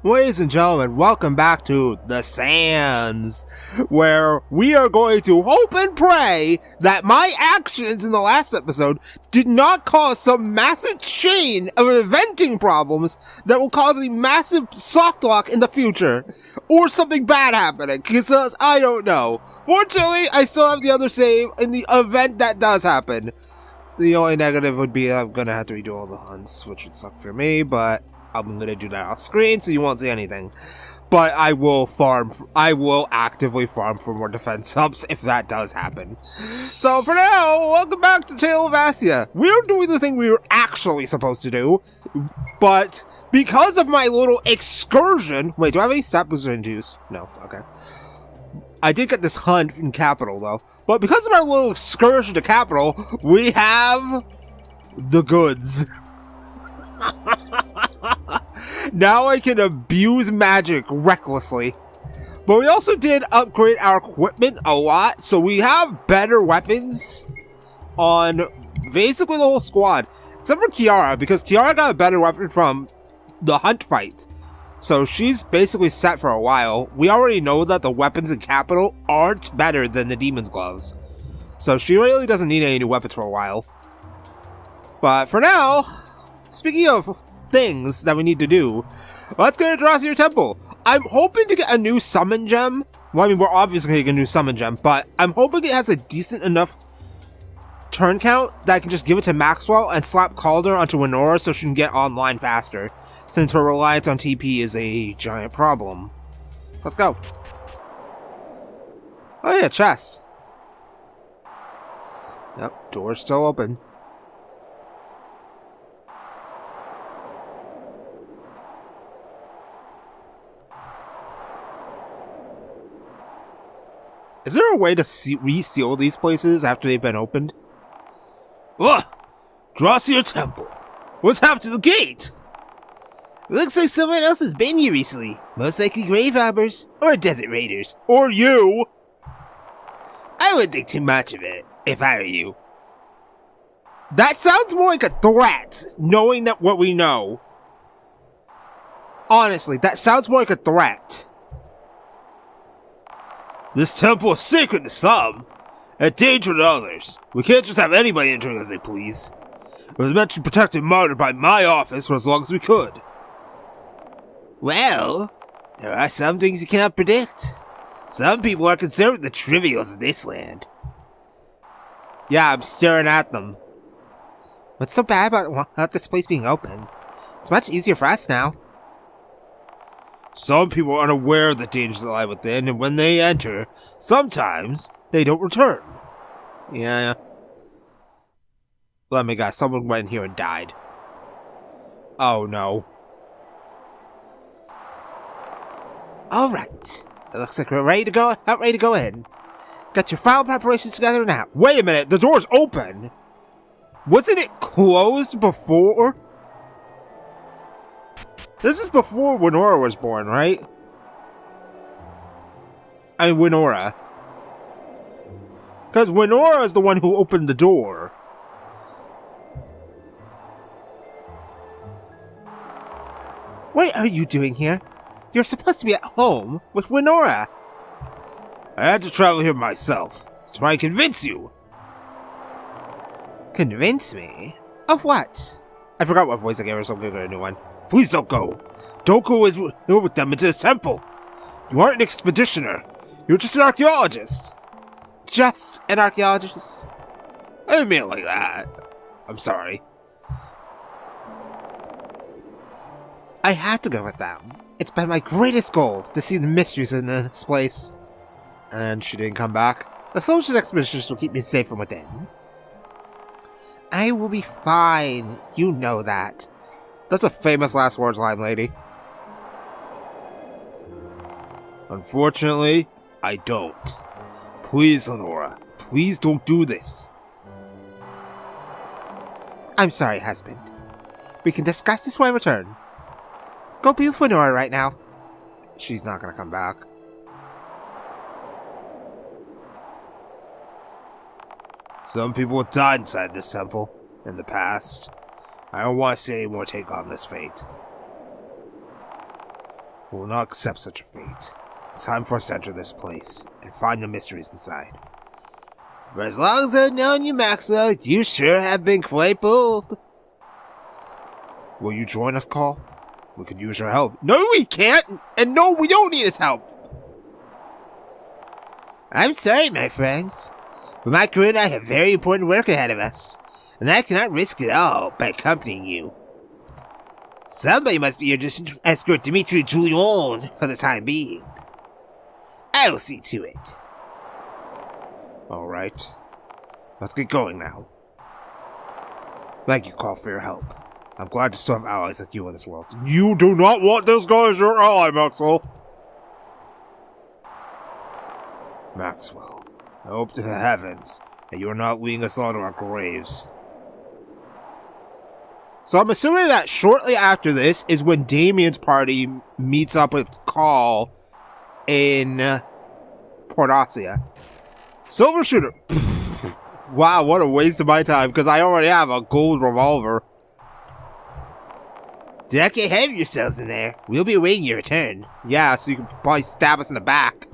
Ladies and gentlemen, welcome back to The Sands, where we are going to hope and pray that my actions in the last episode did not cause some massive chain of eventing problems that will cause a massive soft lock in the future, or something bad happening, because I don't know. Fortunately, I still have the other save in the event that does happen. The only negative would be I'm gonna have to redo all the hunts, which would suck for me, but I'm gonna do that off screen so you won't see anything. But I will actively farm for more defense subs if that does happen. So for now, welcome back to Tale of Vassya. We're doing the thing we were actually supposed to do, but because of my little excursion... Wait, do I have any stat booster induced? No, okay. I did get this hunt in Capital though, but because of our little excursion to Capital, we have the goods. Now I can abuse magic recklessly. But we also did upgrade our equipment a lot, so we have better weapons on basically the whole squad. Except for Kiara, because Kiara got a better weapon from the hunt fight. So she's basically set for a while. We already know that the weapons in Capital aren't better than the Demon's Gloves. So she really doesn't need any new weapons for a while. But for now, speaking of things that we need to do, let's go to Drossier Temple. I'm hoping to get a new summon gem. Well, I mean, we're obviously going to get a new summon gem, but I'm hoping it has a decent enough turn count that I can just give it to Maxwell and slap Calder onto Winora so she can get online faster, since her reliance on TP is a giant problem. Let's go. Oh yeah, chest. Yep, door's still open. Is there a way to reseal these places after they've been opened? Ugh! Drossier Temple! What's happened to the gate? Looks like someone else has been here recently. Most likely grave robbers, or desert raiders. Or you! I wouldn't think too much of it, if I were you. That sounds more like a threat, knowing that what we know. Honestly, that sounds more like a threat. This temple is sacred to some, and danger to others. We can't just have anybody entering as they please. It was meant to be protected and monitored by my office for as long as we could. Well, there are some things you cannot predict. Some people are concerned with the trivials of this land. Yeah, I'm staring at them. What's so bad about this place being open? It's much easier for us now. Some people are unaware of the dangers that lie within, and when they enter, sometimes they don't return. Yeah. Let me guess, someone went in here and died. Oh no. Alright. It looks like we're ready to go in. Got your final preparations together now. Wait a minute, the door's open! Wasn't it closed before? This is before Winora was born, right? I mean, Winora. Because Winora is the one who opened the door. What are you doing here? You're supposed to be at home with Winora. I had to travel here myself to try and convince you. Convince me? Of what? I forgot what voice I gave her, so I'm gonna get a new one. Please don't go. Don't go with them into this temple. You aren't an expeditioner. You're just an archaeologist. Just an archaeologist? I didn't mean it like that. I'm sorry. I had to go with them. It's been my greatest goal to see the mysteries in this place. And she didn't come back. The soldiers' expeditions will keep me safe from within. I will be fine. You know that. That's a famous last words line, lady. Unfortunately, I don't. Please, Lenora, please don't do this. I'm sorry, husband. We can discuss this when I return. Go be with Lenora right now. She's not gonna come back. Some people have died inside this temple in the past. I don't want to see anyone take on this fate. We will not accept such a fate. It's time for us to enter this place and find the mysteries inside. For as long as I've known you, Maxwell, you sure have been quite bold. Will you join us, Call? We could use your help. No, we can't! And no, we don't need his help! I'm sorry, my friends, but my crew and I have very important work ahead of us, and I cannot risk it all by accompanying you. Somebody must be here to escort Dimitri Julian for the time being. I will see to it. Alright. Let's get going now. Thank you, Call, for your help. I'm glad to still have allies like you in this world. You do not want this guy as your ally, Maxwell. Maxwell, I hope to the heavens that you are not leading us all to our graves. So I'm assuming that shortly after this is when Damien's party meets up with Call in Vassya. Silver Shooter. Wow, what a waste of my time, because I already have a gold revolver. Do not get ahead of yourselves in there. We'll be awaiting your return. Yeah, so you can probably stab us in the back.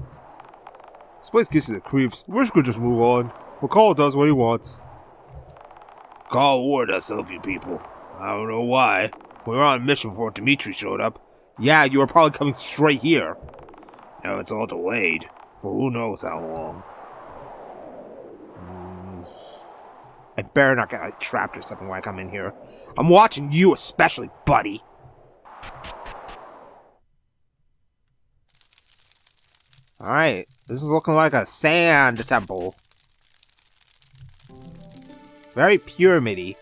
This place gives you the creeps. Wish we could just move on. But Call does what he wants. Call warned us to help you people. I don't know why. We were on a mission before Dimitri showed up. Yeah, you were probably coming straight here. Now it's all delayed. For who knows how long. I better not get like, trapped or something when I come in here. I'm watching you especially, buddy. Alright, this is looking like a sand temple. Very pyramid-y.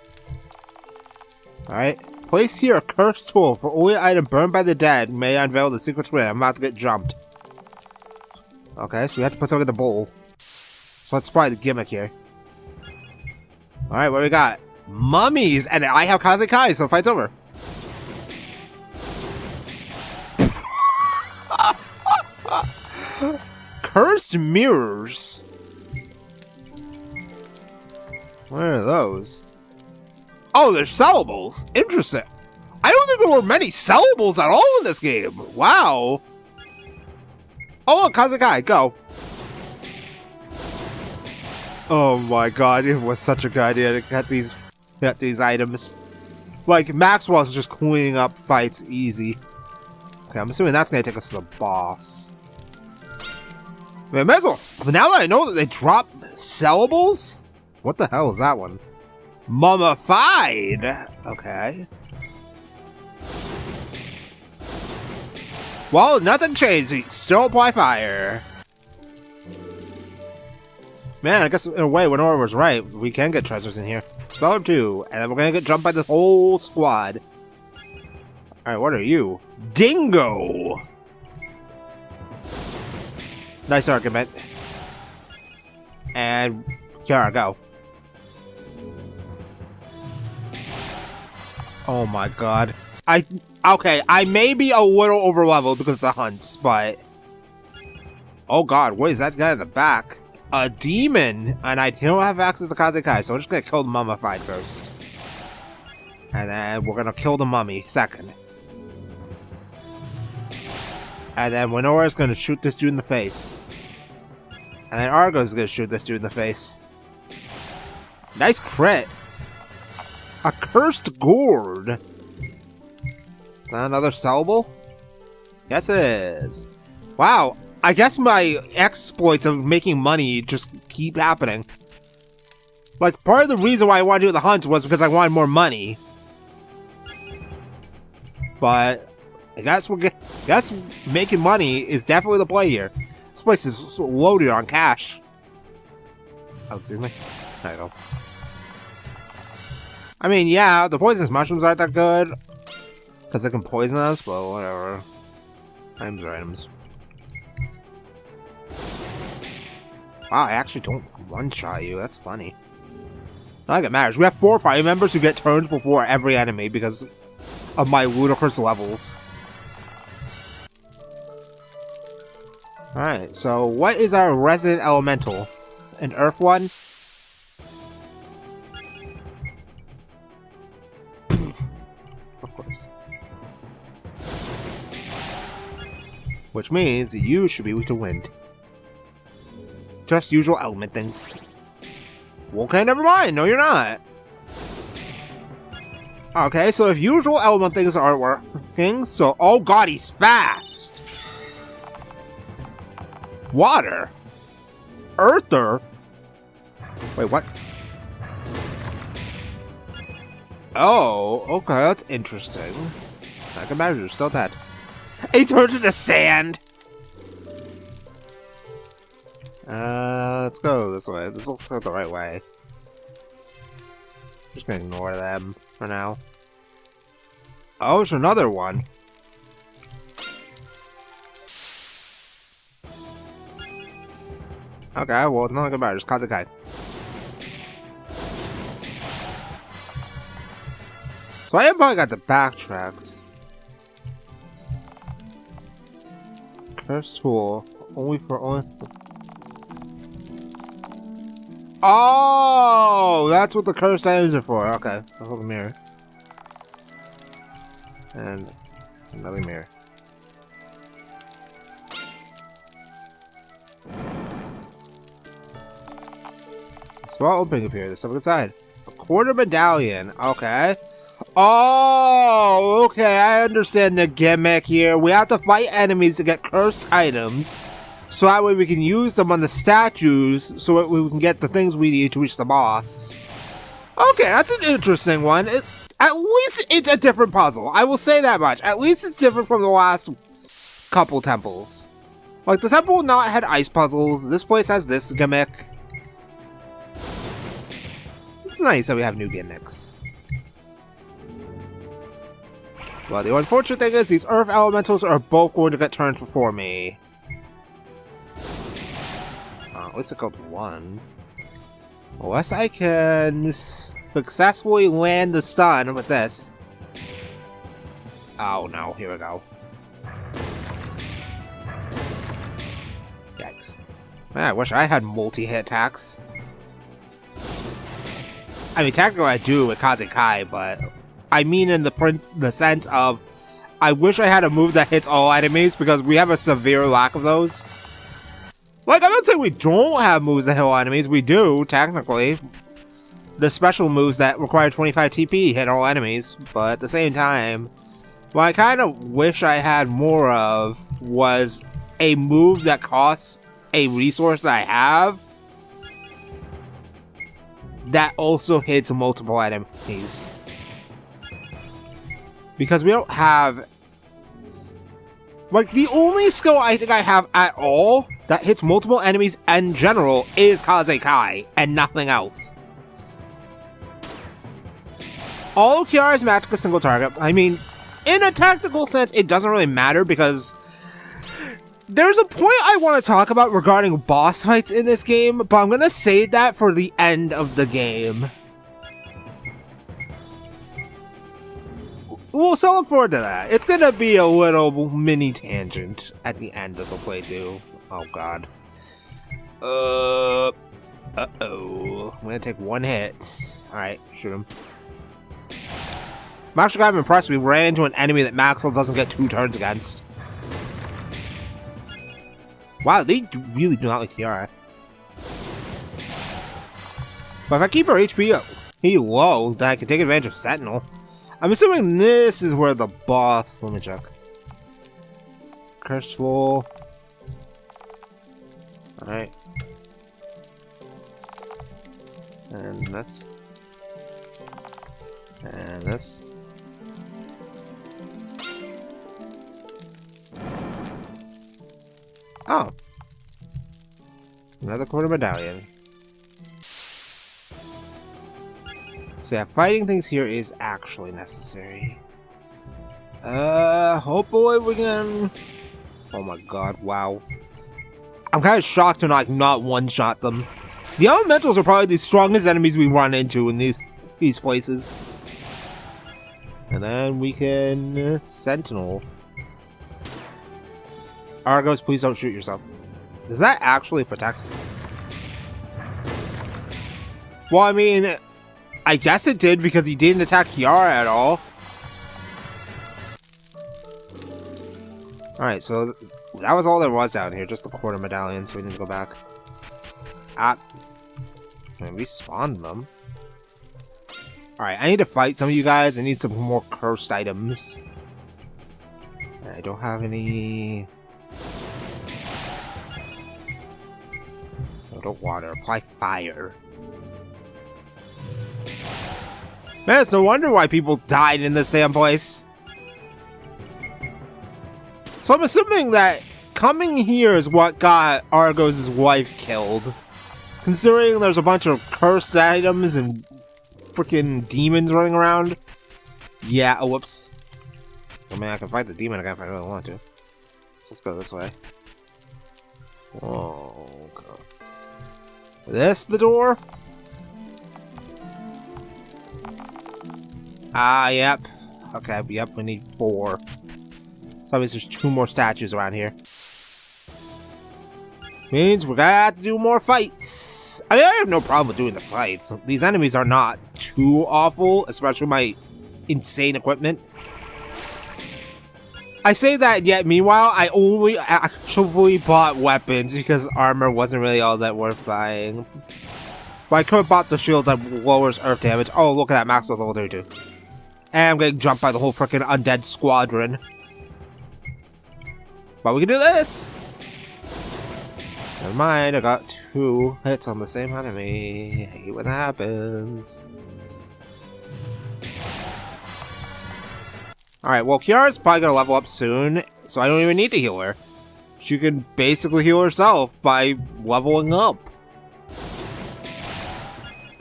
Alright, place here a cursed tool for only item burned by the dead may unveil the secret twin. I'm about to get jumped. Okay, so we have to put something in the bowl. So that's probably the gimmick here. Alright, what do we got? Mummies! And I have Kazekai, so fight's over. Cursed mirrors. What are those? Oh, they're sellables. Interesting. I don't think there were many sellables at all in this game. Wow. Oh, look, Kazekai, go. Oh my god, it was such a good idea to get these items. Like, Maxwell's just cleaning up fights easy. Okay, I'm assuming that's gonna take us to the boss. I might as well, now that I know that they drop sellables? What the hell is that one? Mummified! Okay. Well, nothing changed. Still apply fire. Man, I guess in a way, Winora was right. We can get treasures in here. Spell 2, and then we're gonna get jumped by the whole squad. Alright, what are you? Dingo! Nice argument. And Kiara, go. Oh my god. Okay, I may be a little overleveled because of the hunts, but... Oh god, what is that guy in the back? A demon! And I don't have access to Kazekai, so I'm just gonna kill the mummified first. And then we're gonna kill the mummy second. And then Winora's gonna shoot this dude in the face. And then Argo's gonna shoot this dude in the face. Nice crit! A cursed gourd! Is that another sellable? Yes it is. Wow, I guess my exploits of making money just keep happening. Like, part of the reason why I wanted to do the hunt was because I wanted more money. But I guess making money is definitely the play here. This place is loaded on cash. Oh, excuse me. There you go. I mean, yeah, the poisonous mushrooms aren't that good. Because they can poison us, but whatever. Items are items. Wow, I actually don't one-shot you. That's funny. Not like it matters. We have 4 party members who get turns before every enemy because of my ludicrous levels. Alright, so what is our resident elemental? An earth one? Of course. Which means that you should be weak to wind. Just usual element things. Okay, never mind. No, you're not. Okay, so if usual element things aren't working, so... Oh god, he's fast! Water? Earther? Wait, what? Oh, okay, that's interesting. I can imagine you're still dead. He turns into sand! Let's go this way. This looks like the right way. Just gonna ignore them for now. Oh, it's another one. Okay, well, nothing about it. Just Kazakai. So I have probably got the backtracks. Curse tool. Only. Oh! That's what the curse items are for. Okay. I'll hold the mirror. And another mirror. Small opening up here. There's something inside. A quarter medallion. Okay. Oh, okay. I understand the gimmick here. We have to fight enemies to get cursed items. So that way we can use them on the statues. So that we can get the things we need to reach the boss. Okay, that's an interesting one. At least it's a different puzzle. I will say that much. At least it's different from the last couple temples. Like, the temple not had ice puzzles. This place has this gimmick. It's nice that we have new gimmicks. Well, the unfortunate thing is these earth elementals are both going to get turned before me. At least I killed one. Unless I can successfully land the stun with this. Oh no, here we go. Yikes. Man, I wish I had multi-hit attacks. I mean, technically I do with Kazakai, but I mean in the sense of I wish I had a move that hits all enemies because we have a severe lack of those. Like, I'm not saying we don't have moves that hit all enemies. We do, technically. The special moves that require 25 TP hit all enemies, but at the same time, what I kind of wish I had more of was a move that costs a resource that I have that also hits multiple enemies. Because we don't have... Like, the only skill I think I have at all that hits multiple enemies in general is Kazakai, and nothing else. All of Kiara's magic is single target. I mean, in a tactical sense, it doesn't really matter because there's a point I want to talk about regarding boss fights in this game, but I'm gonna save that for the end of the game. So look forward to that. It's gonna be a little mini tangent at the end of the playthrough. Oh god. Uh-oh. I'm gonna take one hit. Alright, shoot him. I'm actually kind of impressed we ran into an enemy that Maxwell doesn't get 2 turns against. Wow, they really do not like Kiara. But if I keep her HP low, then I can take advantage of Sentinel. I'm assuming this is where the boss... Let me check. Curseful. Alright. And this. And this. Oh. Another quarter medallion. So yeah, fighting things here is actually necessary. Hopefully we can... Oh my god, wow. I'm kind of shocked to not one-shot them. The elementals are probably the strongest enemies we run into in these places. And then we can... Sentinel. Argos, please don't shoot yourself. Does that actually protect? Well, I mean... I guess it did because he didn't attack Kiara at all. Alright, so that was all there was down here, just the quarter medallion, so we need to go back. Ah. And we spawned them. Alright, I need to fight some of you guys. I need some more cursed items. I don't have any... No, don't water. Apply fire. Man, it's no wonder why people died in the same place. So I'm assuming that coming here is what got Argos' wife killed. Considering there's a bunch of cursed items and freaking demons running around. Yeah, oh, whoops. I mean, I can fight the demon again if I really want to. So let's go this way. Whoa, okay. This the door? Ah, yep. Okay, yep, we need 4. So that means there's 2 more statues around here. Means we're gonna have to do more fights. I mean, I have no problem with doing the fights. These enemies are not too awful, especially my insane equipment. I say that, yet meanwhile, I only actually bought weapons because armor wasn't really all that worth buying. But I could have bought the shield that lowers earth damage. Oh, look at that, Maxwell's level 32. And I'm getting jumped by the whole freaking undead squadron. But we can do this! Never mind, I got 2 hits on the same enemy. I hate when that happens. Alright, well, Kiara's probably gonna level up soon, so I don't even need to heal her. She can basically heal herself by leveling up.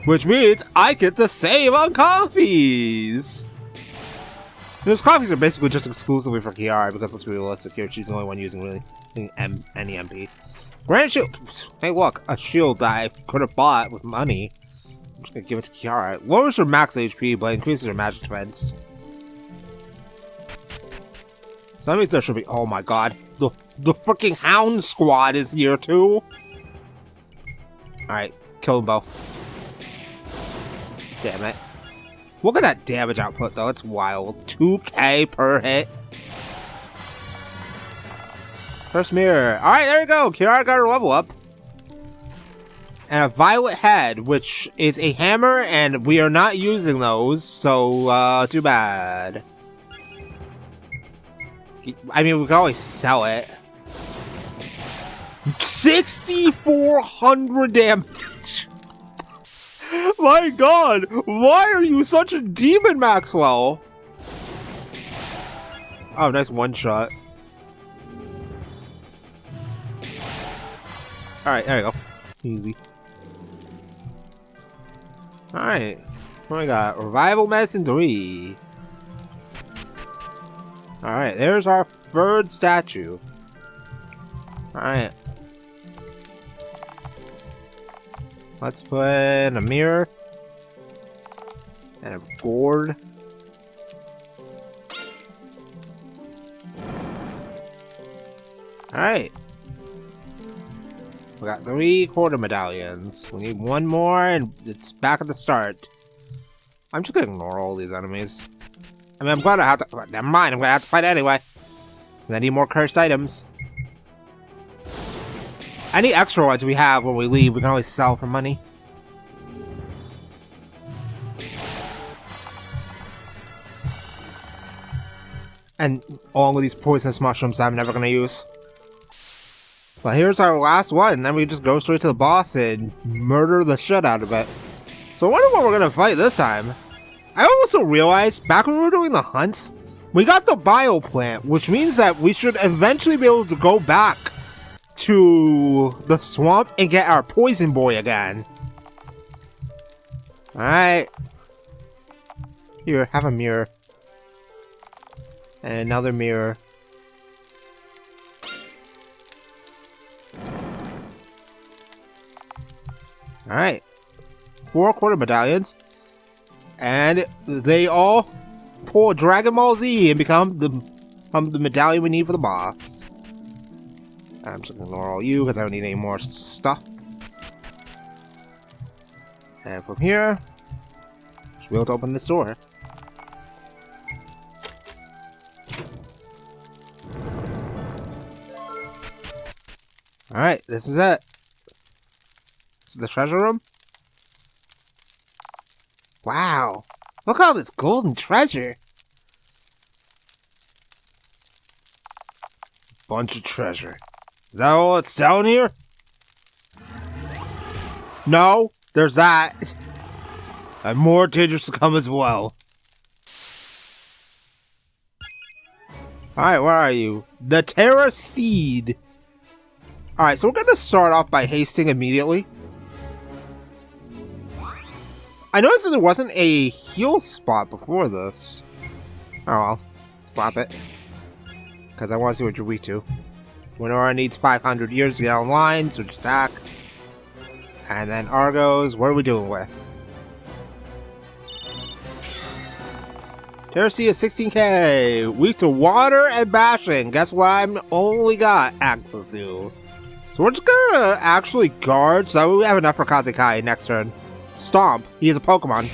Which means I get to save on coffees! Those coffees are basically just exclusively for Kiara, because let's be realistic here, she's the only one using really any MP. Granite shield! Hey look, a shield that I could have bought with money. I'm just gonna give it to Kiara. Lowers her max HP, but increases her magic defense. So that means there should be- oh my god. The freaking Hound Squad is here too! Alright, kill them both. Damn it. Look at that damage output though, it's wild. 2k per hit. First mirror. Alright, there you go. Kiara got her level up. And a violet head, which is a hammer, and we are not using those, so, too bad. I mean, we can always sell it. 6,400 damage! My god! Why are you such a demon, Maxwell? Oh, nice one shot. Alright, there you go. Easy. Alright. What we got? Revival Medicine 3. Alright, there's our 3rd statue. Alright. Let's put in a mirror. And a gourd. Alright. We got 3 quarter medallions. We need 1 more and it's back at the start. I'm just gonna ignore all these enemies. I mean, I'm gonna have to- never mind, I'm gonna have to fight anyway. I need more cursed items. Any extra ones we have when we leave, we can always sell for money. And along with these poisonous mushrooms that I'm never gonna use. But here's our last one, and then we just go straight to the boss and murder the shit out of it. So I wonder what we're gonna fight this time. I also realized, back when we were doing the hunts, we got the bio plant, which means that we should eventually be able to go back to the swamp and get our poison boy again. Alright. Here, have a mirror. And another mirror. Alright. 4 quarter medallions. And they all pull Dragon Ball Z and become the medallion we need for the boss. I'm just gonna ignore all you because I don't need any more stuff. And from here, just be able to open this door. Alright, this is it. This is the treasure room? Wow. Look at all this golden treasure. Bunch of treasure. Is that all that's down here? No, there's that. And more dangers to come as well. Alright, where are you? The Terra Seed. Alright, so we're gonna start off by hasting immediately. I noticed that there wasn't a heal spot before this. Oh well, slap it. Because I want to see what you're weak to. Winora needs 500 years to get online, switch attack. And then Argos, what are we doing with? Terracy is 16k, weak to water and bashing. Guess what I'm only got access to. So we're just gonna actually guard so that way we have enough for Kazekai next turn. Stomp, he is a Pokemon.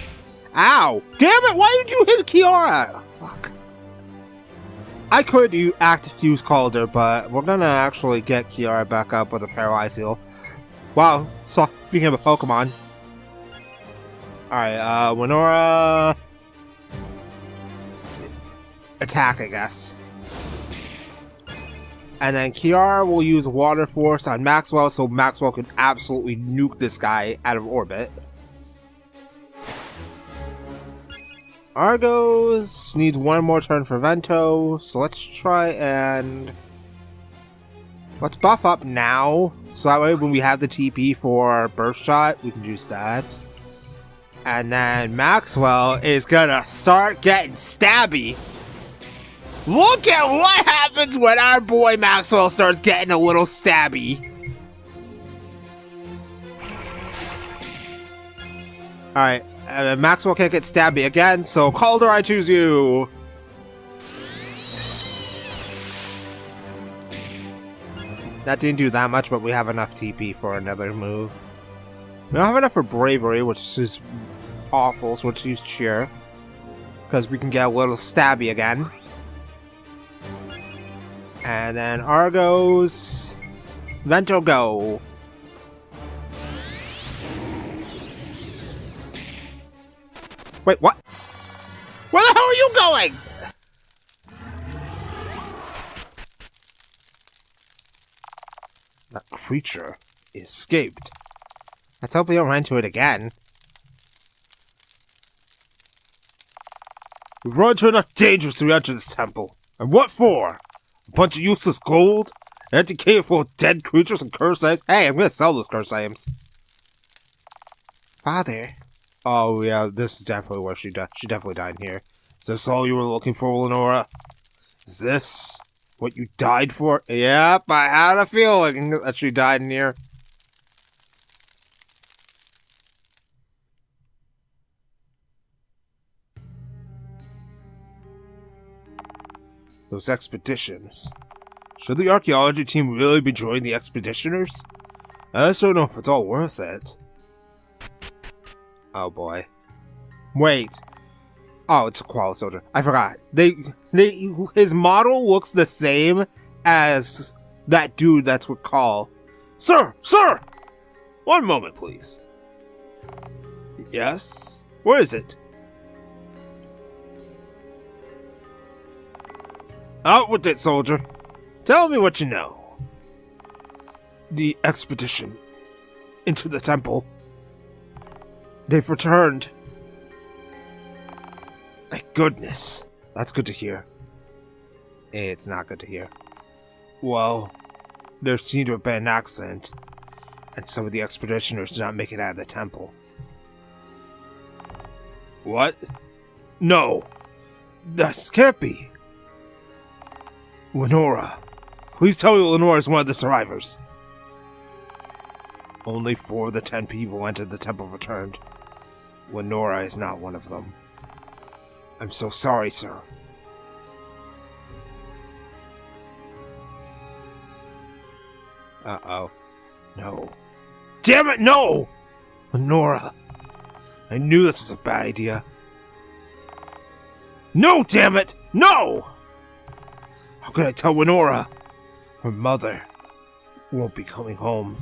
Ow! Damn it, why did you hit Kiara? Oh, fuck. I could use Calder, but we're gonna actually get Kiara back up with a Paralyze Heal. Wow, so speaking of a Pokemon. Alright, Winora... attack, I guess. And then Kiara will use Water Force on Maxwell, so Maxwell can absolutely nuke this guy out of orbit. Argos needs one more turn for Vento, so let's try and... let's buff up now, so that way when we have the TP for Burst Shot, we can use that. And then Maxwell is gonna start getting stabby. Look at what happens when our boy Maxwell starts getting a little stabby. Alright, Maxwell can't get stabby again, so Calder, I choose you! That didn't do that much, but we have enough TP for another move. We don't have enough for Bravery, which is awful, so let's use Cheer. Because we can get a little stabby again. And then Argos... Vento, go! Wait, what? Where the hell are you going? That creature escaped. Let's hope we don't run into it again. We've run into enough dangers to enter this temple. And what for? A bunch of useless gold? An empty cave full of dead creatures and cursed items? Hey, I'm gonna sell those cursed items. Father. Oh yeah, this is definitely where she died. She definitely died in here. Is this all you were looking for, Lenora? Is this what you died for? Yep, I had a feeling that she died in here. Those expeditions. Should the archaeology team really be joining the expeditioners? I just don't know if it's all worth it. Oh boy. Wait. Oh, it's a Koala Soldier. I forgot. His model looks the same as that dude that's with Call. Sir! Sir! One moment, please. Yes? Where is it? Out with it, soldier. Tell me what you know. The expedition into the temple. They've returned. Thank goodness. That's good to hear. It's not good to hear. Well, there seemed to have been an accident, and some of the expeditioners did not make it out of the temple. What? No. That can't be. Lenora. Please tell me Lenora is one of the survivors. Only 4 of the 10 people who entered the temple returned. Lenora is not one of them. I'm so sorry, sir. Uh-oh. No. Damn it, no! Lenora. I knew this was a bad idea. No, damn it! No! How could I tell Lenora? Her mother. won't be coming home.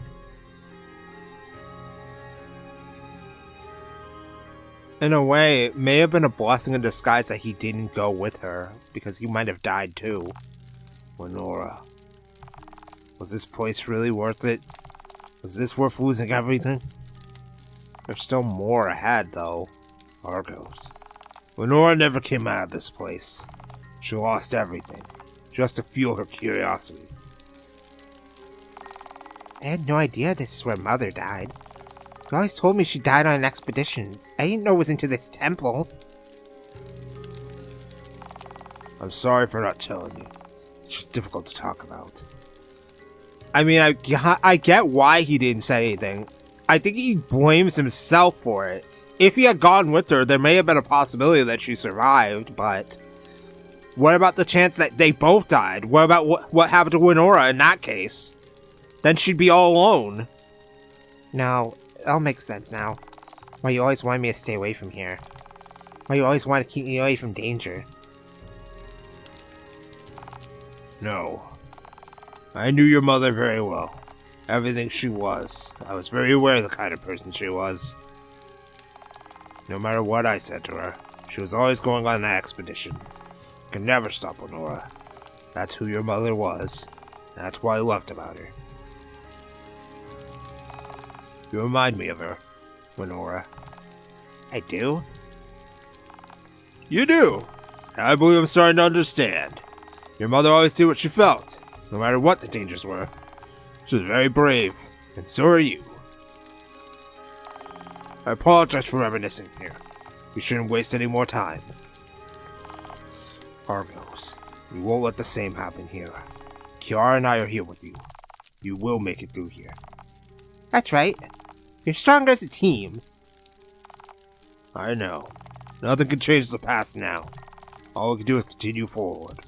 In a way, it may have been a blessing in disguise that he didn't go with her, because he might have died too. Lenora, was this place really worth it? Was this worth losing everything? There's still more ahead, though. Argos. Lenora never came out of this place. She lost everything, just to fuel her curiosity. I had no idea this is where Mother died. You always told me she died on an expedition. I didn't know it was into this temple. I'm sorry for not telling you. It's just difficult to talk about. I mean, I get why he didn't say anything. I think he blames himself for it. If he had gone with her, there may have been a possibility that she survived, but what about the chance that they both died? What about what happened to Lenora in that case? Then she'd be all alone. No, it all makes sense now. Why you always wanted me to stay away from here. Why you always wanted to keep me away from danger. No. I knew your mother very well. Everything she was. I was very aware of the kind of person she was. No matter what I said to her, she was always going on that expedition. Could never stop Lenora. That's who your mother was. And that's what I loved about her. You remind me of her, Lenora. I do? You do! And I believe I'm starting to understand. Your mother always did what she felt, no matter what the dangers were. She was very brave, and so are you. I apologize for reminiscing here. We shouldn't waste any more time. Argos, we won't let the same happen here. Kiara and I are here with you. You will make it through here. That's right. You're stronger as a team. I know. Nothing can change the past now. All we can do is continue forward.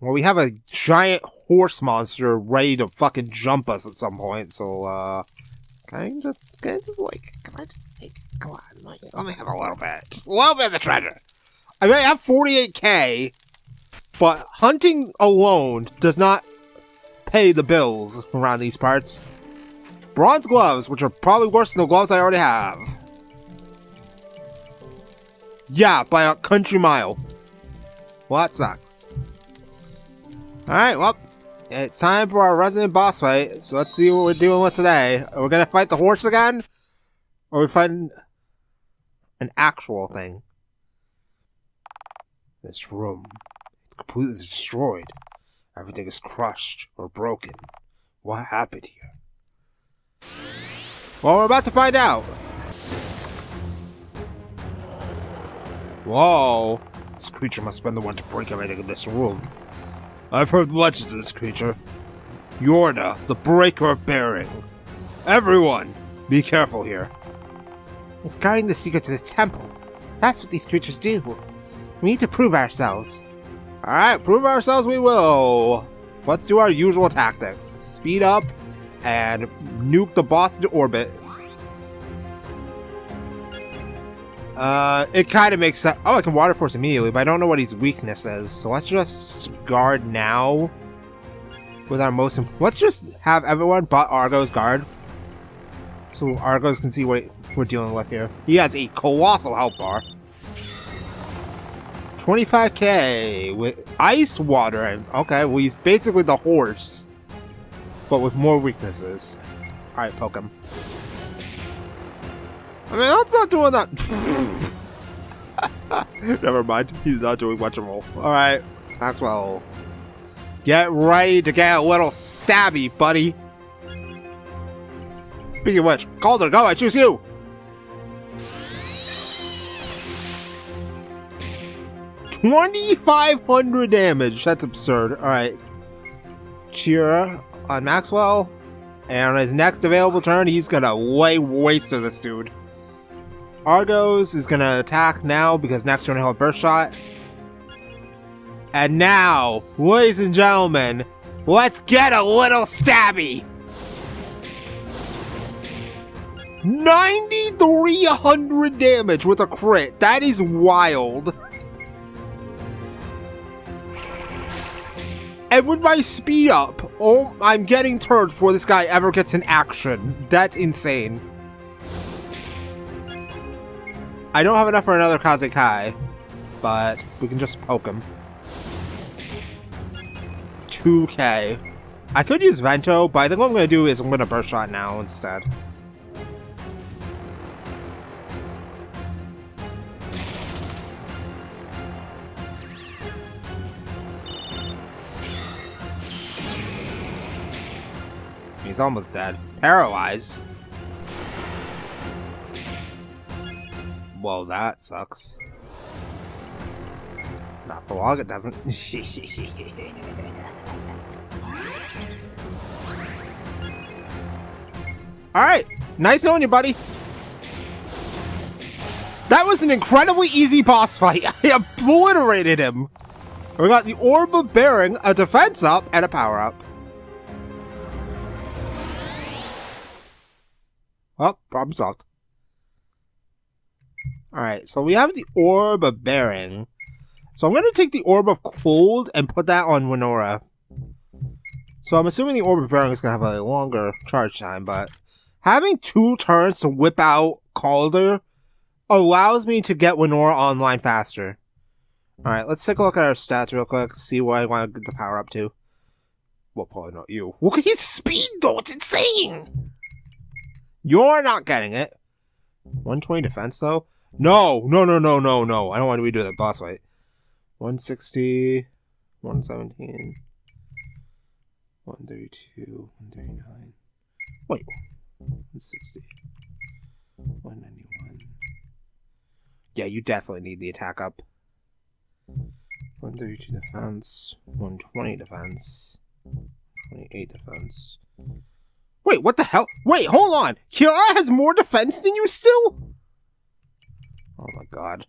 Well, we have a giant horse monster ready to fucking jump us at some point, so, can I just come on, let me have a little bit. Just a little bit of the treasure. I mean, I have 48k, but hunting alone does not pay the bills around these parts. Bronze gloves, which are probably worse than the gloves I already have. Yeah, by a country mile. Well, that sucks. Alright, well, it's time for our resident boss fight, so let's see what we're dealing with today. Are we gonna fight the horse again? Or are we fighting an actual thing? This room, it's completely destroyed. Everything is crushed or broken. What happened here? Well, we're about to find out. Whoa. This creature must have been the one to break everything in this room. I've heard legends of this creature. Yorda, the Breaker of Bearing. Everyone, be careful here. It's guarding the secrets of the temple. That's what these creatures do. We need to prove ourselves. Alright, prove ourselves we will. Let's do our usual tactics. Speed up and nuke the boss into orbit. It kind of makes sense. Oh, I can water force immediately, but I don't know what his weakness is. So let's just guard now. With our most... Let's just have everyone but Argos guard. So Argos can see what we're dealing with here. He has a colossal health bar. 25k with ice water. And okay, well, he's basically the horse, but with more weaknesses. Alright, poke him. I mean, that's not doing that. Never mind. He's not doing much of all. Alright, Maxwell. Get ready to get a little stabby, buddy. Speaking of which, Calder, go, I choose you! $2,500 damage. That's absurd. Alright. Cheer on Maxwell. And on his next available turn, he's gonna lay waste to this dude. Argos is gonna attack now because next turn he'll have Burst Shot. And now, ladies and gentlemen, let's get a little stabby! 9,300 damage with a crit. That is wild. And with my speed up, oh, I'm getting turned before this guy ever gets an action. That's insane. I don't have enough for another Kazekai, but we can just poke him. 2k. I could use Vento, but I think what I'm going to do is I'm going to Burst Shot now instead. He's almost dead. Paralyzed. Well, that sucks. Not for long, it doesn't. Alright, nice knowing you, buddy. That was an incredibly easy boss fight. I obliterated him. We got the Orb of Bearing, a defense up, and a power up. Oh, problem solved. Alright, so we have the Orb of Bearing. So I'm going to take the Orb of Cold and put that on Winora. So I'm assuming the Orb of Bearing is going to have a longer charge time, but having 2 turns to whip out Calder allows me to get Winora online faster. Alright, let's take a look at our stats real quick, see what I want to get the power up to. Well, probably not you. Look at his speed though, it's insane! You're not getting it. 120 defense though? No. I don't want to redo that boss fight. 160, 117, 132, 139. Wait. 160, 191. Yeah, you definitely need the attack up. 132 defense, 120 defense, 28 defense. Wait, what the hell? Wait, hold on! Kiara has more defense than you still? Oh my god.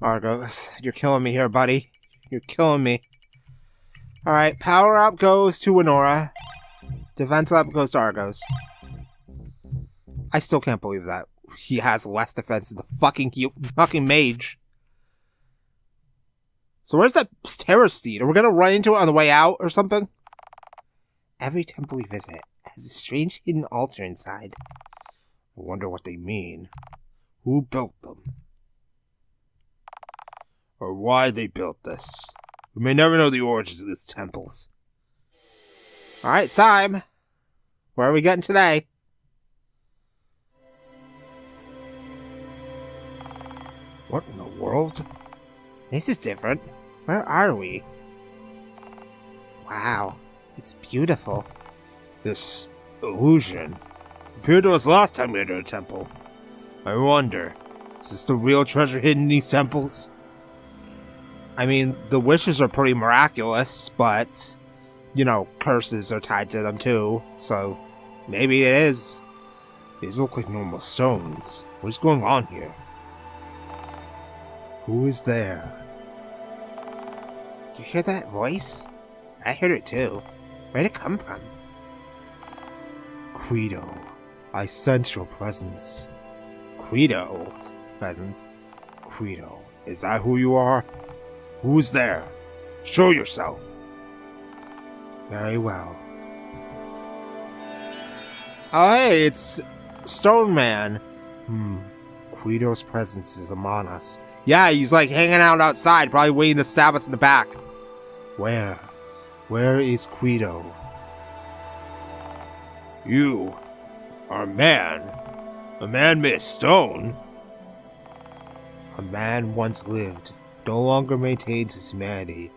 Argos, you're killing me here, buddy. You're killing me. Alright, power up goes to Winora. Defense up goes to Argos. I still can't believe that. He has less defense than the fucking mage. So where's that Terror Steed? Are we gonna run into it on the way out or something? Every temple we visit has a strange hidden altar inside. I wonder what they mean. Who built them? Or why they built this. We may never know the origins of these temples. Alright, Sime. Where are we getting today? What in the world? This is different. Where are we? Wow, it's beautiful. This illusion appeared to us last time we entered a temple. I wonder, is this the real treasure hidden in these temples? I mean, the wishes are pretty miraculous, but, you know, curses are tied to them too, so maybe it is. These look like normal stones. What is going on here? Who is there? Do you hear that voice? I heard it too. Where'd it come from? Credo, I sense your presence. Credo? Presence? Credo, is that who you are? Who's there? Show yourself. Very well. Oh hey, it's Stone Man. Credo's presence is among us. Yeah, he's like hanging out outside, probably waiting to stab us in the back. Where? Where is Credo? You are a man. A man made of stone. A man once lived, no longer maintains his humanity.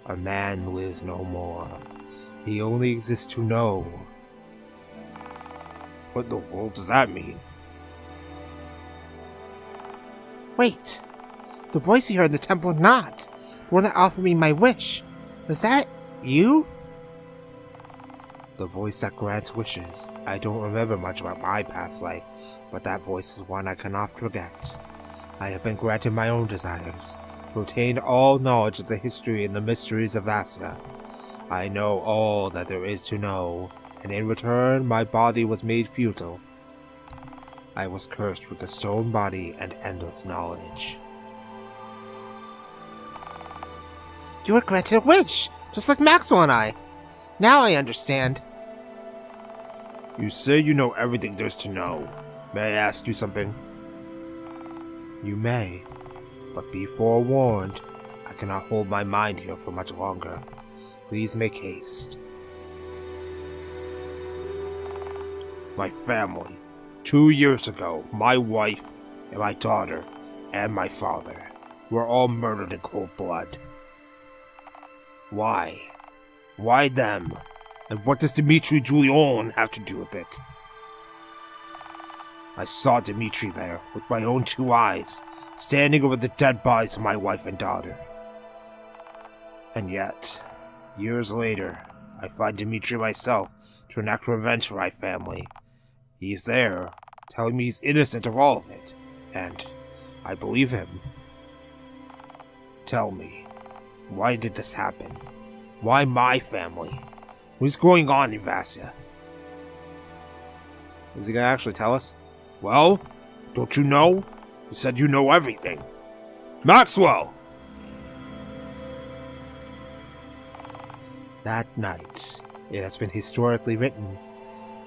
A man lives no more. He only exists to know. What in the world does that mean? Wait! The voice you heard in the temple not! The one that offered me my wish! Was that you? The voice that grants wishes. I don't remember much about my past life, but that voice is one I cannot forget. I have been granted my own desires, to obtain all knowledge of the history and the mysteries of Vassya. I know all that there is to know, and in return my body was made futile. I was cursed with a stone body and endless knowledge. You were granted a wish! Just like Maxwell and I. Now I understand. You say you know everything there's to know. May I ask you something? You may, but be forewarned. I cannot hold my mind here for much longer. Please make haste. My family. 2 years ago, my wife and my daughter and my father were all murdered in cold blood. Why? Why them? And what does Dimitri Julian have to do with it? I saw Dimitri there with my own 2 eyes, standing over the dead bodies of my wife and daughter. And yet, years later, I find Dimitri myself to enact revenge for my family. He's there, telling me he's innocent of all of it, and I believe him. Tell me, why did this happen? Why my family? What's going on in Vassya? Is he gonna actually tell us? Well, don't you know? You said you know everything. Maxwell! That night, it has been historically written.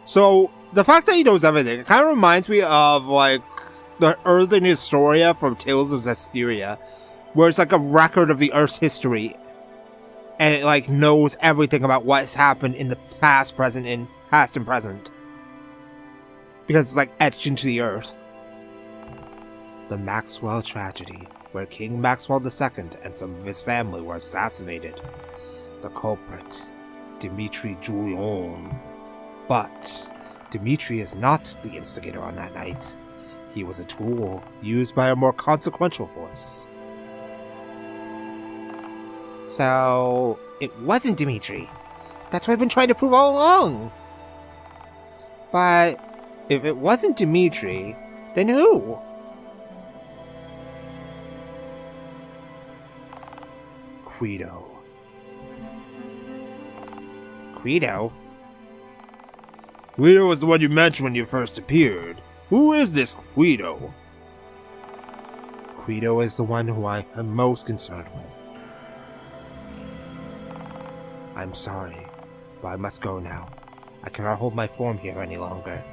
So, the fact that he knows everything, it kind of reminds me of, like, the Earthen Historia from Tales of Zestiria, where it's like a record of the Earth's history, and it, like, knows everything about what's happened in the past, and present. Because it's, like, etched into the Earth. The Maxwell tragedy, where King Maxwell II and some of his family were assassinated. The culprit, Dimitri Julian. But Dimitri is not the instigator on that night. He was a tool used by a more consequential force. So, it wasn't Dimitri. That's what I've been trying to prove all along. But if it wasn't Dimitri, then who? Guido. Guido? Guido was the one you mentioned when you first appeared. Who is this Guido? Guido is the one who I am most concerned with. I'm sorry, but I must go now. I cannot hold my form here any longer.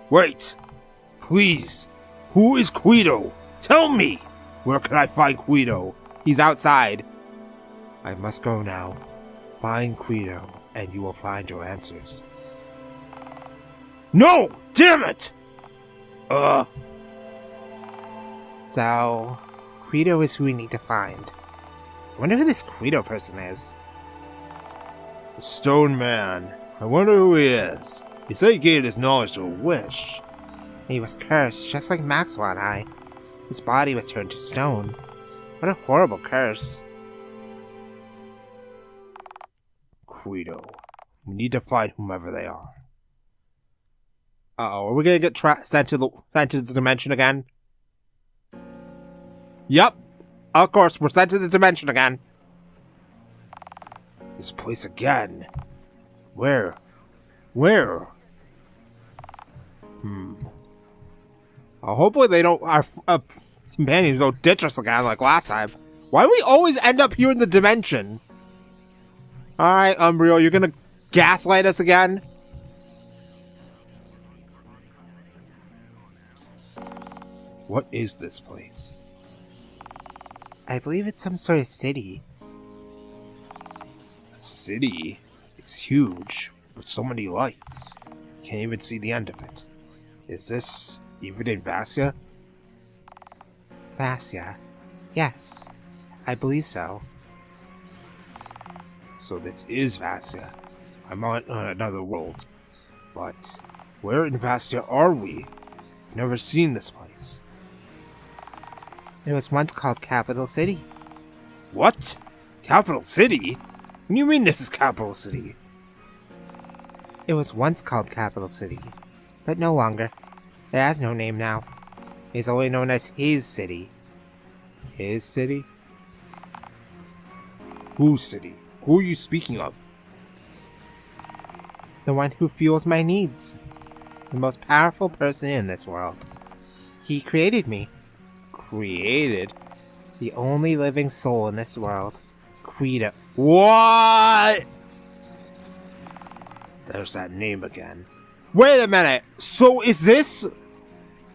Wait! Please! Who is Guido? Tell me! Where can I find Guido? He's outside. I must go now. Find Guido, and you will find your answers. No! Damn it! So, Guido is who we need to find. I wonder who this Guido person is. The Stone Man. I wonder who he is. He said he gave his knowledge to a witch. He was cursed, just like Maxwell and I. His body was turned to stone. What a horrible curse. Guido. We need to find whomever they are. Uh-oh, are we gonna get sent to the dimension again? Yep. Of course, we're sent to the dimension again. This place again. Where? Hopefully they don't, our companions don't ditch us again like last time. Why do we always end up here in the dimension? Alright, Umbrio, you're gonna gaslight us again? What is this place? I believe it's some sort of city. A city? It's huge, with so many lights. Can't even see the end of it. Is this even in Vassya? Vassya? Yes, I believe so. So this is Vassya. I'm on another world. But where in Vassya are we? I've never seen this place. It was once called Capital City. What? Capital City? What do you mean this is Capital City? It was once called Capital City, but no longer. It has no name now. It's only known as his city. His city? Whose city? Who are you speaking of? The one who fuels my needs. The most powerful person in this world. He created me. Created? The only living soul in this world. Guido. What? There's that name again. Wait a minute. So is this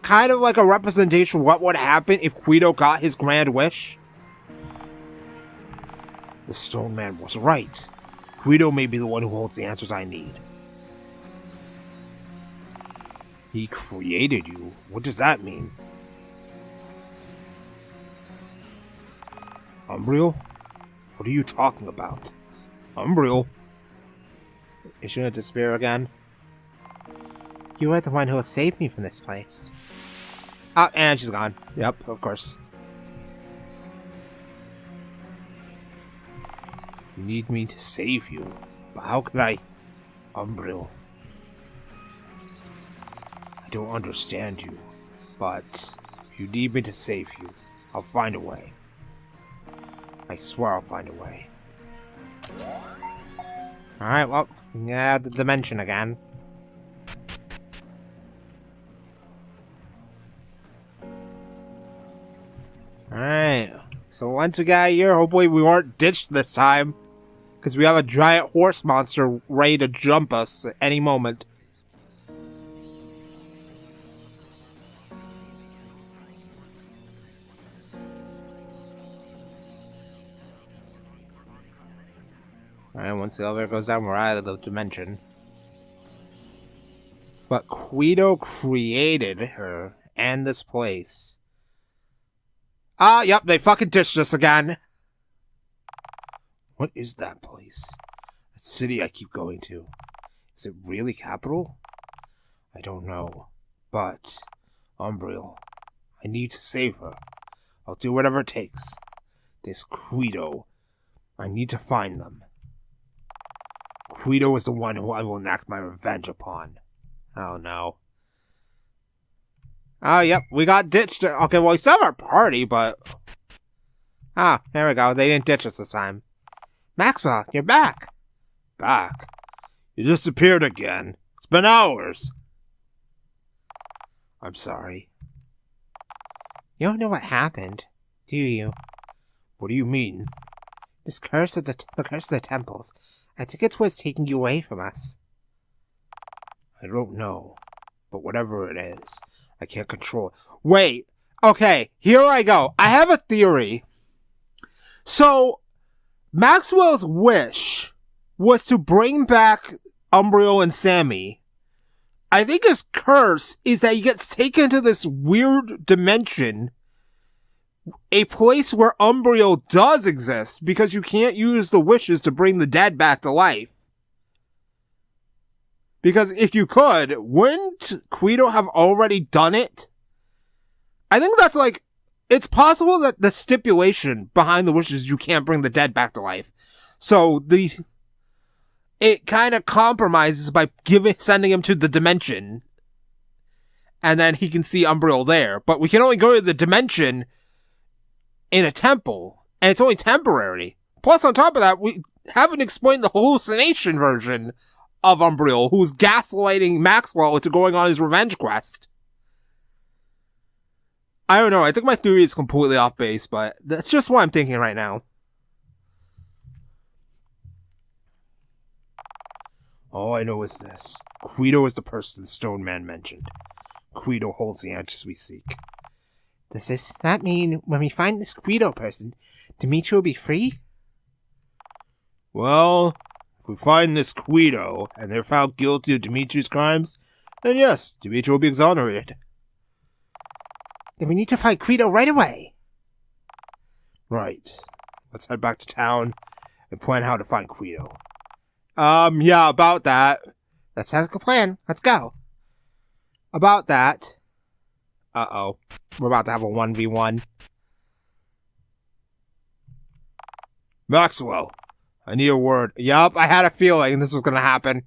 kind of like a representation of what would happen if Guido got his grand wish? The Stone Man was right. Guido may be the one who holds the answers I need. He created you? What does that mean? Umbriel? What are you talking about? Umbriel? Is she gonna disappear again? You are the one who will save me from this place. Oh, and she's gone. Yep, of course. You need me to save you, but how can I? Umbriel. I don't understand you, but if you need me to save you, I'll find a way. I swear I'll find a way. Alright, well, yeah, the dimension again. Alright, so once we got here, hopefully we weren't ditched this time. Because we have a giant horse monster ready to jump us at any moment. Alright, once the elevator goes down, we're out of the dimension. But Guido created her and this place. Ah, yep, they fucking ditched us again. What is that place? That city I keep going to. Is it really capital? I don't know. But, Umbriel, I need to save her. I'll do whatever it takes. This Guido, I need to find them. Guido is the one who I will enact my revenge upon. Oh no. Oh, yep, we got ditched. Okay, well, we still have our party, but... Ah, there we go. They didn't ditch us this time. Maxwell, you're back. Back? You disappeared again. It's been hours. I'm sorry. You don't know what happened, do you? What do you mean? This curse of the curse of the temples. I think it's what's taking you away from us. I don't know. But whatever it is, I can't control it. Wait. Okay, here I go. I have a theory. So, Maxwell's wish was to bring back Umbriel and Sammy. I think his curse is that he gets taken to this weird dimension, a place where Umbriel does exist, because you can't use the wishes to bring the dead back to life. Because if you could, wouldn't Guido have already done it? I think that's like, it's possible that the stipulation behind the wishes is you can't bring the dead back to life. So it kind of compromises by sending him to the dimension. And then he can see Umbriel there. But we can only go to the dimension in a temple. And it's only temporary. Plus, on top of that, we haven't explained the hallucination version of Umbriel, who's gaslighting Maxwell into going on his revenge quest. I don't know, I think my theory is completely off base, but that's just what I'm thinking right now. All I know is this. Guido is the person the Stone Man mentioned. Guido holds the answers we seek. Does that mean when we find this Guido person, Dimitri will be free? Well, if we find this Guido, and they're found guilty of Dimitri's crimes, then yes, Dimitri will be exonerated. Then we need to find Guido right away. Right. Let's head back to town and plan how to find Guido. Yeah, about that. That sounds like a plan. Let's go. About that. Uh-oh. We're about to have a 1v1. Maxwell, I need a word. Yup, I had a feeling this was gonna happen.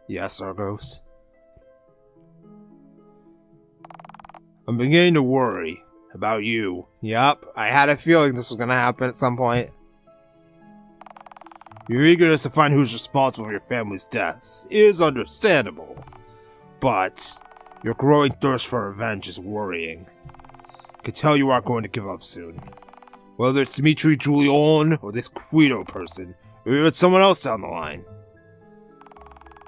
Yes, Argos. I'm beginning to worry about you. Yup, I had a feeling this was gonna happen at some point. Your eagerness to find who's responsible for your family's deaths is understandable, but your growing thirst for revenge is worrying. I can tell you aren't going to give up soon. Whether it's Dimitri Julian or this Guido person, or even someone else down the line.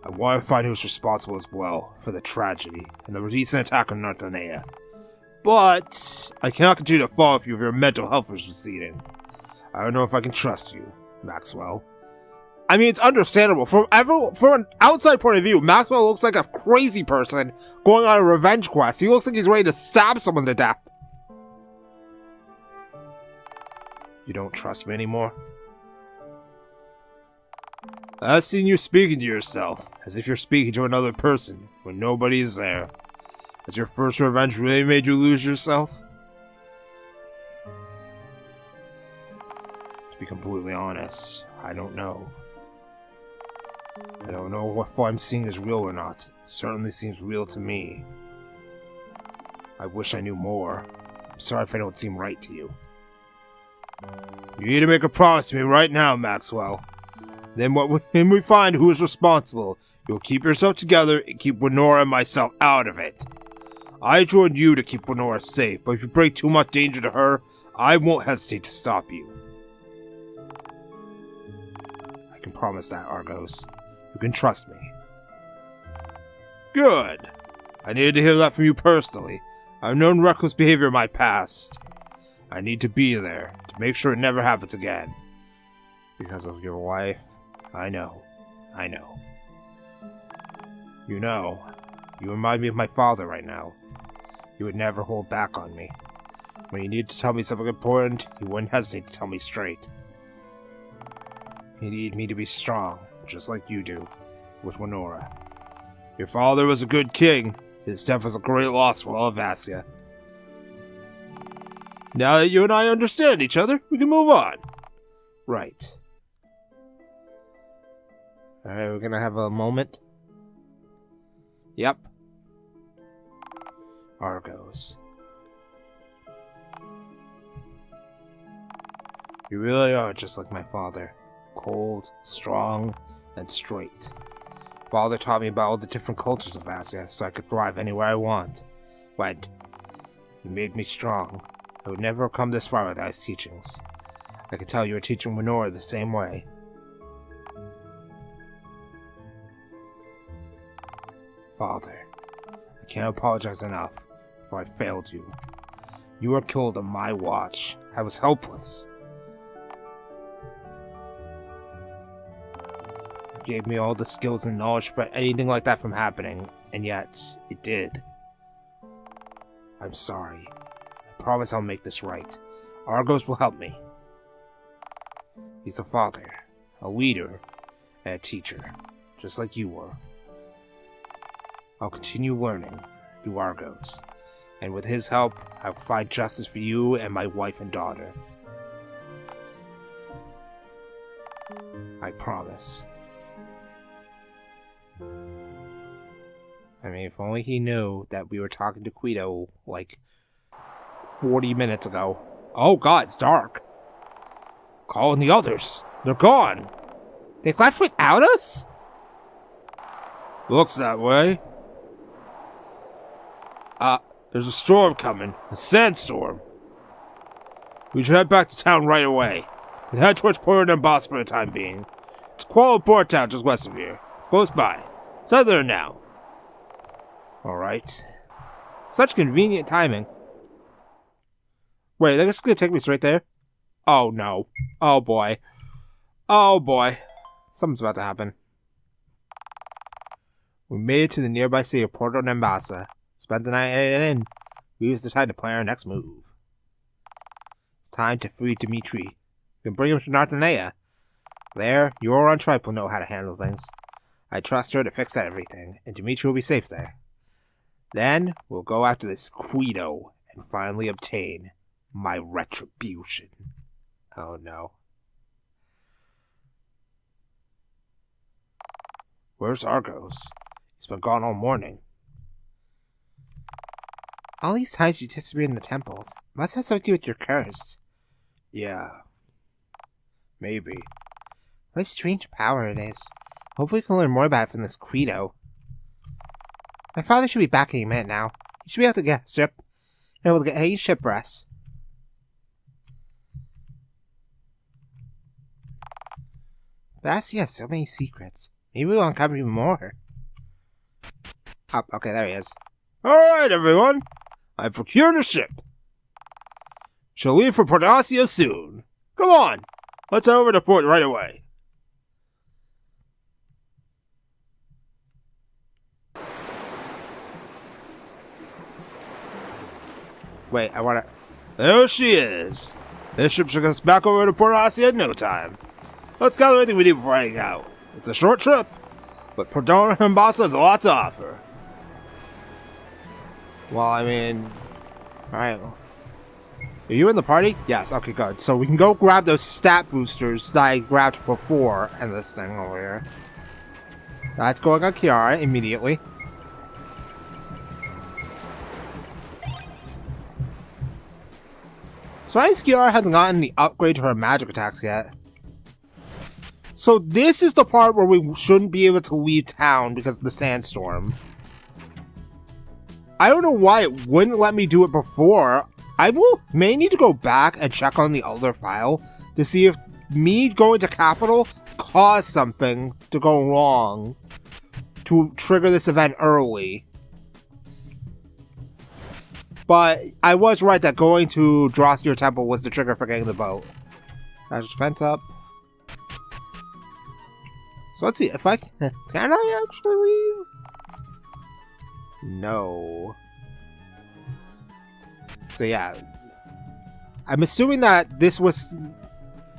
I want to find who's responsible as well for the tragedy and the recent attack on Narthanea. But I cannot continue to follow you if your mental health is receding. I don't know if I can trust you, Maxwell. I mean, it's understandable. From an outside point of view, Maxwell looks like a crazy person going on a revenge quest. He looks like he's ready to stab someone to death. You don't trust me anymore? I've seen you speaking to yourself, as if you're speaking to another person, when nobody is there. Has your first revenge really made you lose yourself? To be completely honest, I don't know. I don't know if what I'm seeing is real or not. It certainly seems real to me. I wish I knew more. I'm sorry if I don't seem right to you. You need to make a promise to me right now, Maxwell. Then when we find who is responsible, you'll keep yourself together and keep Winora and myself out of it. I joined you to keep Winora safe, but if you bring too much danger to her, I won't hesitate to stop you. I can promise that, Argos. You can trust me. Good. I needed to hear that from you personally. I've known reckless behavior in my past. I need to be there to make sure it never happens again. Because of your wife, I know. You know, you remind me of my father right now. He would never hold back on me. When he needed to tell me something important, he wouldn't hesitate to tell me straight. He needed me to be strong, just like you do, with Winora. Your father was a good king. His death was a great loss for all of Vassya. Now that you and I understand each other, we can move on. Right. Alright, we're gonna have a moment. Yep. Argos. You really are just like my father. Cold, strong, and straight. Father taught me about all the different cultures of Vassya so I could thrive anywhere I went. He made me strong. I would never have come this far without his teachings. I could tell you were teaching Winora the same way. Father, I can't apologize enough for I failed you. You were killed on my watch. I was helpless. You gave me all the skills and knowledge to prevent anything like that from happening, and yet, it did. I'm sorry. I promise I'll make this right. Argos will help me. He's a father, a leader, and a teacher, just like you were. I'll continue learning through Argos, and with his help, I'll find justice for you and my wife and daughter. I promise. I mean, if only he knew that we were talking to Guido, like, 40 minutes ago. Oh god, it's dark. Calling the others. They're gone. They left without us? Looks that way. There's a storm coming. A sandstorm. We should head back to town right away. And head towards Port Boss for the time being. It's Kuala Port Town just west of here. It's close by. It's out there now. Alright. Such convenient timing. Wait, they're just gonna take me straight there? Oh no. Oh boy. Oh boy. Something's about to happen. We made it to the nearby city of Porto Nambasa. Spent the night at an inn. We used the time to plan our next move. It's time to free Dimitri. We can bring him to Narthanea. There, your on tripe will know how to handle things. I trust her to fix everything, and Dimitri will be safe there. Then, we'll go after this Guido and finally obtain my retribution. Oh no. Where's Argos? He's been gone all morning. All these times you disappeared in the temples must have something to do with your curse. Yeah. Maybe. What a strange power it is. Hopefully we can learn more about it from this Guido. My father should be back any minute now. He should be able to get a ship rest. Vassya has so many secrets. Maybe we'll uncover even more. Oh, okay, there he is. Alright, everyone. I've procured a ship. Shall leave for Drossier soon. Come on. Let's head over to port right away. Wait, I wanna... There she is. This ship should get us back over to Port Vassya in no time. Let's gather everything we need before heading out. It's a short trip, but Perdona and Vassya has a lot to offer. Well, I mean... Alright. Are you in the party? Yes, okay, good. So we can go grab those stat boosters that I grabbed before and this thing over here. That's going on Kiara immediately. So I guess Kiara hasn't gotten the upgrade to her magic attacks yet. So this is the part where we shouldn't be able to leave town because of the sandstorm. I don't know why it wouldn't let me do it before. I may need to go back and check on the other file to see if me going to Capital caused something to go wrong to trigger this event early. But I was right that going to Drossier Temple was the trigger for getting the boat. Magic defense up. So let's see if I can I actually leave? No. So yeah, I'm assuming that this was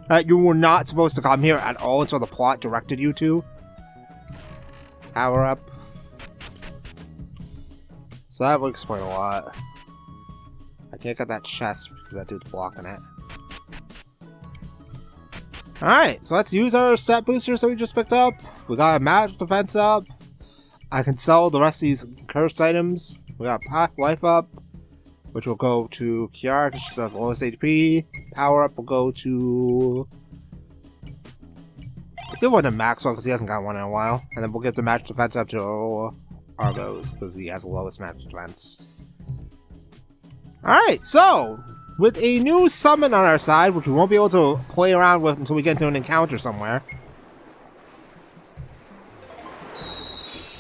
that you were not supposed to come here at all until the plot directed you to. Power up. So that would explain a lot. I can't get that chest because that dude's blocking it. Alright, so let's use our stat boosters that we just picked up. We got a magic defense up. I can sell the rest of these cursed items. We got path life up, which will go to Kiara because she has the lowest HP. Power up will go to... I'll give one to Maxwell because he hasn't got one in a while. And then we'll give the magic defense up to Argos because he has the lowest magic defense. Alright, so with a new summon on our side, which we won't be able to play around with until we get into an encounter somewhere,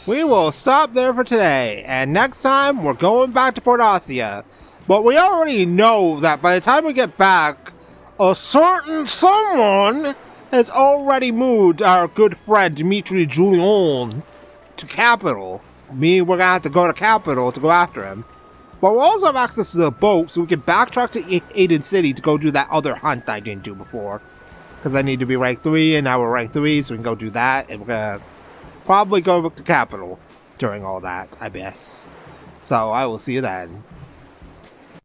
we will stop there for today, and next time we're going back to Port Vassya. But we already know that by the time we get back, a certain someone has already moved our good friend Dimitri Julian to Capital. Meaning we're gonna have to go to Capital to go after him. But we'll also have access to the boat, so we can backtrack to Aiden City to go do that other hunt I didn't do before. Because I need to be rank 3, and now we're rank 3, so we can go do that, and we're gonna probably go to Capital during all that, I guess. So I will see you then.